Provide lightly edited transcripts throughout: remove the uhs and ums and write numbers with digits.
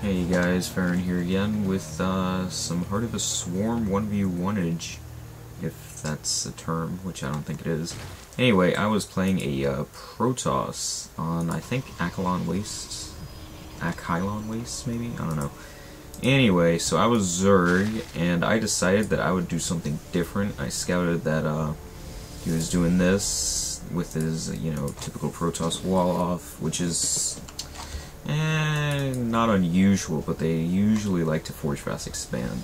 Hey guys, Farron here again with some Heart of the Swarm 1v1-age, if that's a term, which I don't think it is. Anyway, I was playing a Protoss on, I think, Acheilon Wastes, maybe? I don't know. Anyway, so I was Zerg, and I decided that I would do something different. I scouted that he was doing this with his, typical Protoss wall-off, which is not unusual, but they usually like to forge fast expand.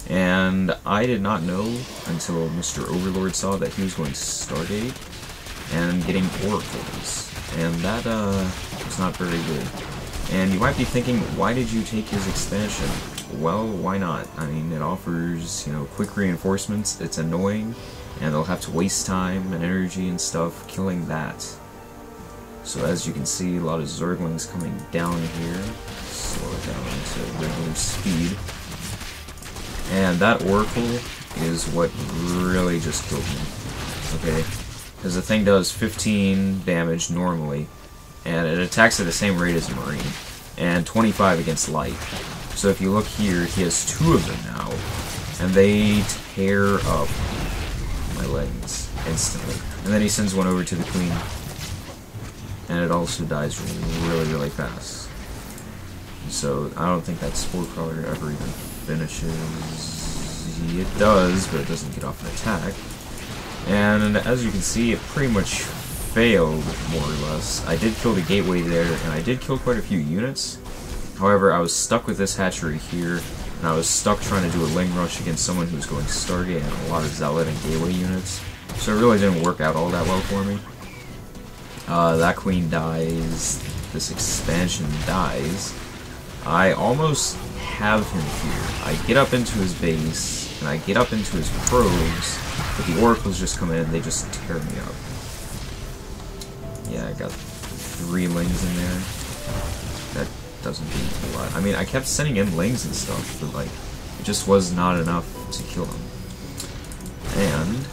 And I did not know until Mr. Overlord saw that he was going Stargate and getting oracles, and that was not very good. And you might be thinking, why did you take his expansion? Well, why not? I mean, it offers, quick reinforcements, it's annoying, and they'll have to waste time and energy and stuff killing that. So as you can see, a lot of Zerglings coming down here. Slow it down to regular speed. And that Oracle is what really just killed me. Okay? Because the thing does 15 damage normally, and it attacks at the same rate as a Marine, and 25 against light. So if you look here, he has 2 of them now, and they tear up my legs instantly. And then he sends one over to the Queen, and it also dies really, really fast. So I don't think that Spore Crawler ever even finishes. It does, but it doesn't get off an attack. And as you can see, it pretty much failed, more or less. I did kill the gateway there, and I did kill quite a few units. However, I was stuck with this hatchery here, and I was stuck trying to do a Ling Rush against someone who was going Stargate and a lot of Zealot and gateway units. So it really didn't work out all that well for me. That Queen dies, this expansion dies. I almost have him here. I get up into his base, and I get up into his probes, but the oracles just come in and they just tear me up. Yeah, I got 3 lings in there. That doesn't do a lot. I mean, I kept sending in lings and stuff, but like, it just was not enough to kill him. And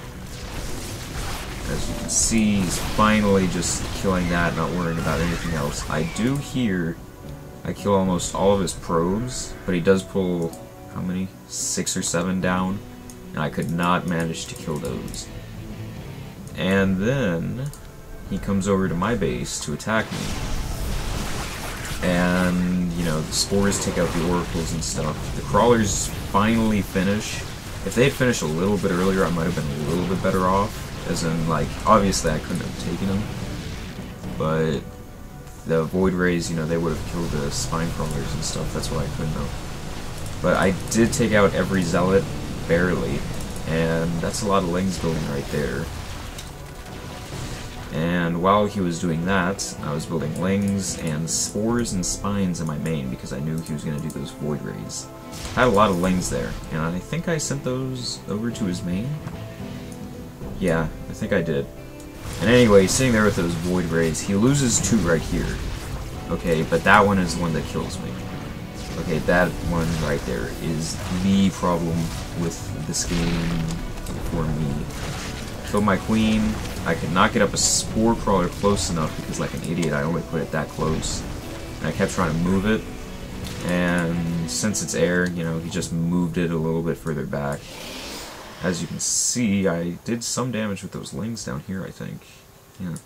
as you can see, he's finally just killing that, not worrying about anything else. I do hear I kill almost all of his probes, but he does pull, how many? 6 or 7 down, and I could not manage to kill those. And then he comes over to my base to attack me. And, the spores take out the oracles and stuff. The crawlers finally finish. If they had finished a little bit earlier, I might have been a little bit better off. As in, like, obviously I couldn't have taken them, but the Void Rays, they would have killed the Spine Crawlers and stuff, that's why I couldn't have. But I did take out every Zealot, barely, and that's a lot of Lings building right there. And while he was doing that, I was building Lings and Spores and Spines in my main, because I knew he was going to do those Void Rays. I had a lot of Lings there, and I think I sent those over to his main? Yeah, I think I did. And anyway, sitting there with those Void Rays, he loses 2 right here. Okay, but that one is the one that kills me. Okay, that one right there is the problem with this game for me. Killed my Queen. I could not get up a Spore Crawler close enough because, like an idiot, I only put it that close. And I kept trying to move it. And since it's air, he just moved it a little bit further back. As you can see, I did some damage with those lings down here, I think. Yeah,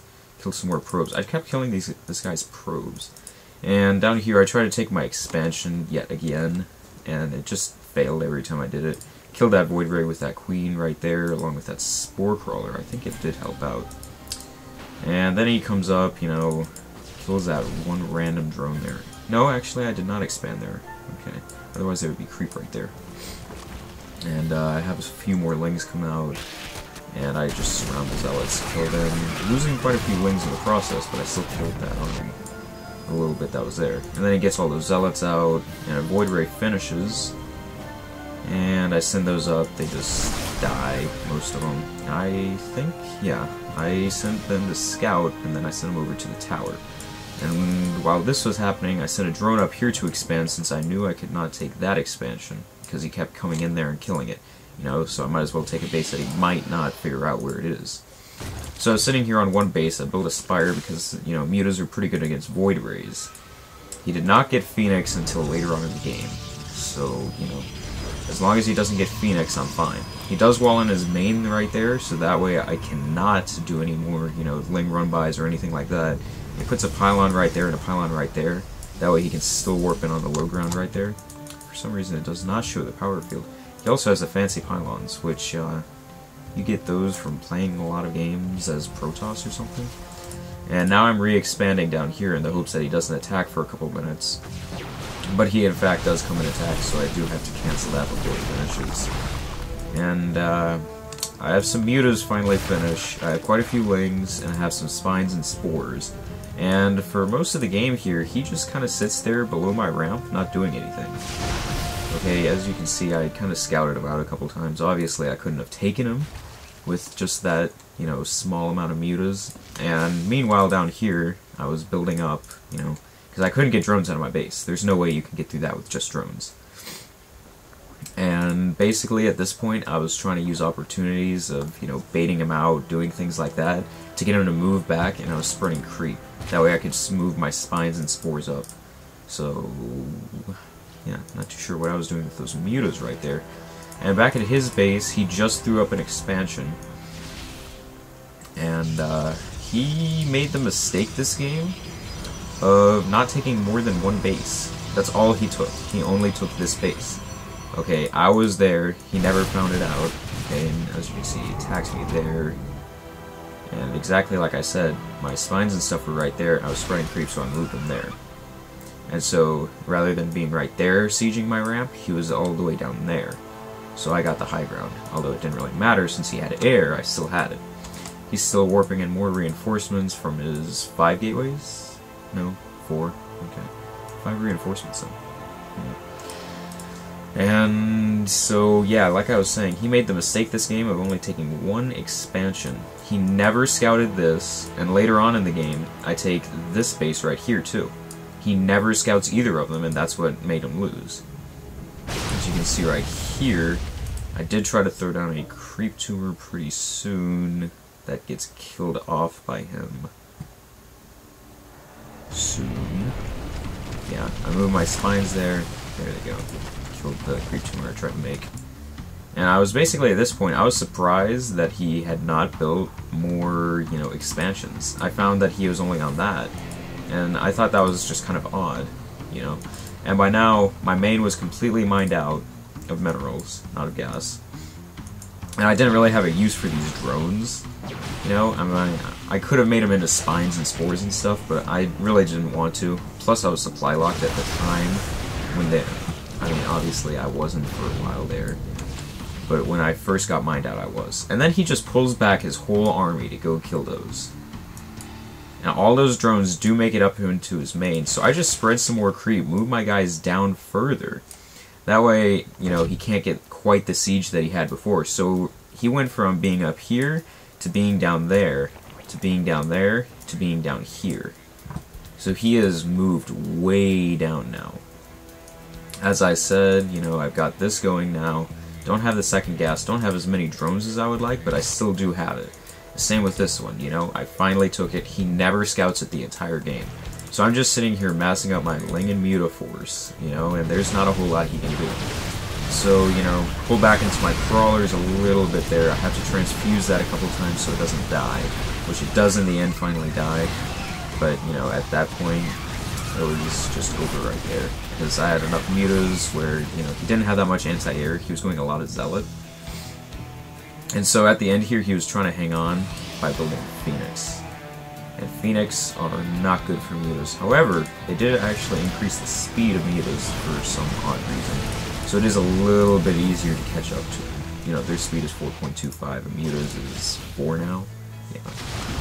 killed some more probes. I kept killing this guy's probes. And down here, I tried to take my expansion yet again, and it just failed every time I did it. Killed that Void Ray with that Queen right there, along with that Spore Crawler. I think it did help out. And then he comes up, kills that one random drone there. No, actually, I did not expand there. Okay, otherwise there would be creep right there. And I have a few more lings come out, and I just surround the Zealots, kill them, losing quite a few lings in the process, but I still killed that a little bit that was there. And then he gets all those Zealots out, and a Void Ray finishes, and I send those up, they just die, most of them. I think, yeah, I sent them to scout, and then I sent them over to the tower. And while this was happening, I sent a drone up here to expand, since I knew I could not take that expansion, because he kept coming in there and killing it, so I might as well take a base that he might not figure out where it is. So sitting here on one base, I built a spire because, mutas are pretty good against Void Rays. He did not get Phoenix until later on in the game. So, you know, as long as he doesn't get Phoenix, I'm fine. He does wall in his main right there, so that way I cannot do any more, you know, Ling run-bys or anything like that. He puts a pylon right there and a pylon right there. That way he can still warp in on the low ground right there. For some reason it does not show the power field. He also has the fancy pylons, which you get those from playing a lot of games as Protoss or something. And now I'm re-expanding down here in the hopes that he doesn't attack for a couple minutes. But he in fact does come and attack, so I do have to cancel that before he finishes. And I have some mutas finally finished. I have quite a few lings, and I have some spines and spores. And for most of the game here, he just kind of sits there below my ramp, not doing anything. Okay, as you can see, I kind of scouted about a couple times. Obviously, I couldn't have taken him with just that, you know, small amount of mutas. And meanwhile, down here, I was building up, you know, because I couldn't get drones out of my base. There's no way you can get through that with just drones. And basically, at this point, I was trying to use opportunities of, you know, baiting him out, doing things like that, to get him to move back, and I was spreading creep. That way I could just move my spines and spores up. So, yeah, not too sure what I was doing with those mutas right there. And back at his base, he just threw up an expansion. And he made the mistake this game of not taking more than one base. That's all he took. He only took this base. Okay, I was there. He never found it out. Okay, and as you can see, he attacks me there. And exactly like I said, my spines and stuff were right there. I was spreading creep, so I moved them there. And so, rather than being right there, sieging my ramp, he was all the way down there. So I got the high ground. Although it didn't really matter, since he had air, I still had it. He's still warping in more reinforcements from his 5 gateways? No, 4. Okay. 5 reinforcements, then. Yeah. And so, yeah, like I was saying, he made the mistake this game of only taking one expansion. He never scouted this, and later on in the game, I take this base right here, too. He never scouts either of them, and that's what made him lose. As you can see right here, I did try to throw down a creep tumor pretty soon. That gets killed off by him. Soon. Yeah, I moved my spines there. There they go. Killed the creep tumor I tried to make. And I was basically, at this point, I was surprised that he had not built more, you know, expansions. I found that he was only on that. And I thought that was just kind of odd, you know. And by now, my main was completely mined out of minerals, not of gas. And I didn't really have a use for these drones, you know. I mean, I could have made them into spines and spores and stuff, but I really didn't want to. Plus, I was supply locked at the time when they... I mean, obviously, I wasn't for a while there. But when I first got mined out, I was. And then he just pulls back his whole army to go kill those. Now, all those drones do make it up into his main, so I just spread some more creep, move my guys down further. That way, you know, he can't get quite the siege that he had before. So he went from being up here to being down there, to being down there, to being down here. So he has moved way down now. As I said, you know, I've got this going now. Don't have the second gas, don't have as many drones as I would like, but I still do have it. Same with this one, you know, I finally took it. He never scouts it the entire game. So I'm just sitting here massing up my Ling and Muta force, you know, and there's not a whole lot he can do. So, you know, pull back into my crawlers a little bit there. I have to transfuse that a couple times so it doesn't die, which it does in the end finally die. But, you know, at that point, it was just over right there. Because I had enough mutas where, you know, he didn't have that much anti-air. He was going a lot of Zealot. And so at the end here, he was trying to hang on by building Phoenix. And Phoenix are not good for mutas. However, they did actually increase the speed of mutas for some odd reason. So it is a little bit easier to catch up to. You know, their speed is 4.25 and mutas is 4 now. Yeah.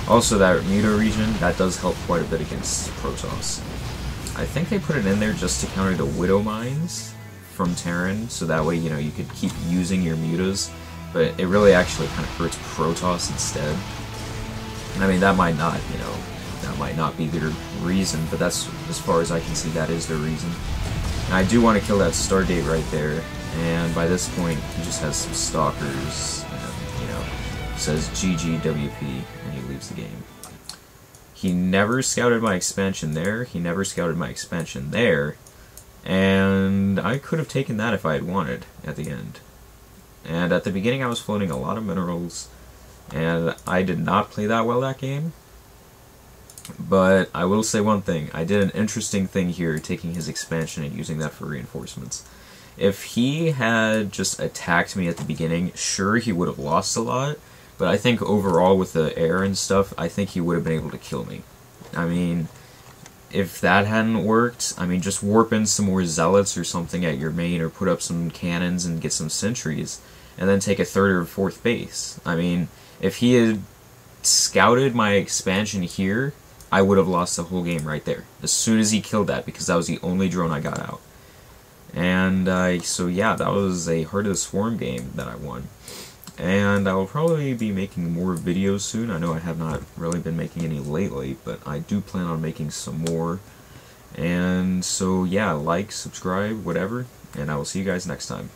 Also, that muta region, that does help quite a bit against Protoss. I think they put it in there just to counter the Widow Mines from Terran, so that way, you know, you could keep using your mutas. But it really actually kind of hurts Protoss instead. I mean, that might not, you know, that might not be their reason, but that's, as far as I can see, that is their reason. And I do want to kill that Stargate right there, and by this point, he just has some Stalkers, and, you know, says GGWP, and he leaves the game. He never scouted my expansion there, he never scouted my expansion there, and I could have taken that if I had wanted at the end. And at the beginning I was floating a lot of minerals, and I did not play that well that game. But I will say one thing, I did an interesting thing here, taking his expansion and using that for reinforcements. If he had just attacked me at the beginning, sure, he would have lost a lot, but I think overall with the air and stuff, I think he would have been able to kill me. I mean, if that hadn't worked, I mean, just warp in some more zealots or something at your main, or put up some cannons and get some sentries, and then take a third or fourth base. I mean, if he had scouted my expansion here, I would have lost the whole game right there, as soon as he killed that, because that was the only drone I got out. And so yeah, that was a Heart of the Swarm game that I won. And I will probably be making more videos soon. I know I have not really been making any lately, but I do plan on making some more. And so yeah, like, subscribe, whatever, and I will see you guys next time.